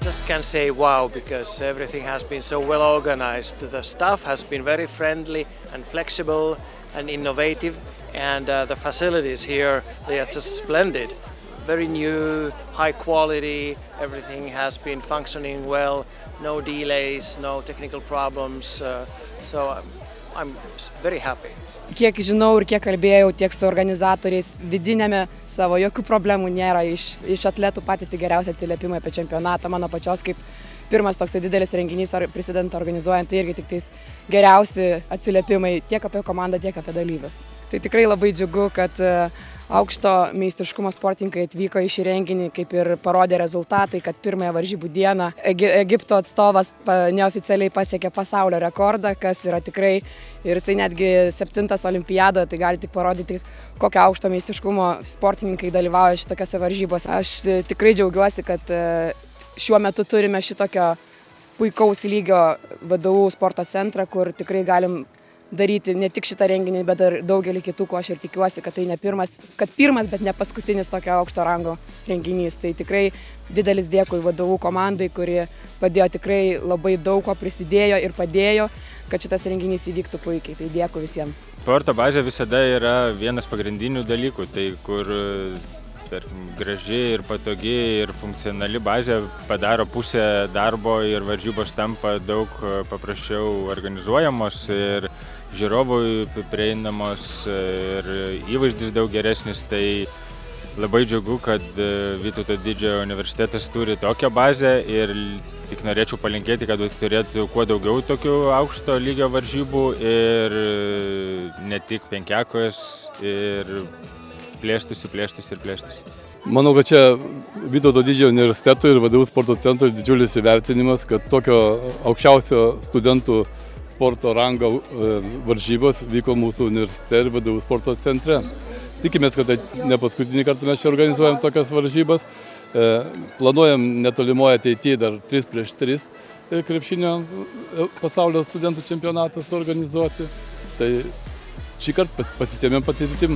Just can say wow, because everything has been so well organized. The staff has been very friendly and flexible and innovative, and the facilities here, they are just splendid. Very new, high quality, everything has been functioning well, no delays, no technical problems, so I'm very happy. Kiek žinau ir kiek kalbėjau tiek su organizatoriais, vidinėme savo jokių problemų nėra, iš atletų patys tai geriausi atsiliepimai apie čempionatą, mano pačios kaip pirmas toks didelis renginys prisidedant organizuojant, tai irgi tik tais geriausi atsiliepimai tiek apie komandą, tiek apie dalyvius. Tai tikrai labai džiugu, kad aukšto meistriškumo sportininkai atvyko į šį renginį, kaip ir parodė rezultatai, kad pirmąją varžybų dieną Egipto atstovas neoficialiai pasiekė pasaulio rekordą, kas yra tikrai, ir jisai netgi 7 olimpiadoje, tai gali tik parodyti, kokio aukšto meistriškumo sportininkai dalyvauja šitokiose varžybose. Aš tikrai džiaugiuosi, kad šiuo metu turime šitokio puikaus lygio VDU sporto centrą, kur tikrai galim daryti ne tik šitą renginį, bet ir daugelį kitų, ko aš ir tikiuosi, kad tai ne pirmas, bet ne paskutinis tokio aukšto rango renginys. Tai tikrai didelis dėkui VDU komandai, kuri padėjo tikrai labai daug ko prisidėjo ir padėjo, kad šitas renginys įvyktų puikiai. Tai dėkui visiems. Sporto bazė visada yra vienas pagrindinių dalykų, tai kur graži ir patogi ir funkcionali bazė padaro pusę darbo ir varžybos tampa daug paprasčiau organizuojamos ir žiūrovui prieinamos ir įvaizdis daug geresnis. Tai labai džiugu, kad Vytauto Didžiojo universitetas turi tokią bazę ir tik norėčiau palinkėti, kad turėtų kuo daugiau tokių aukšto lygio varžybų ir ne tik penkiakojės ir plėstųsi. Manau, kad čia Vytauto Didžiojo universiteto ir VDU sporto centro didžiulis įvertinimas, kad tokio aukščiausio studentų sporto rango varžybos vyko mūsų universitete ir VDU sporto centre. Tikimės, kad ne paskutinį kartą mes čia organizuojam tokias varžybas. Planuojam netolimoje ateityje dar 3x3 krepšinio pasaulio studentų čempionatas organizuoti. Tai šį kartą pasisėmėm patirtim.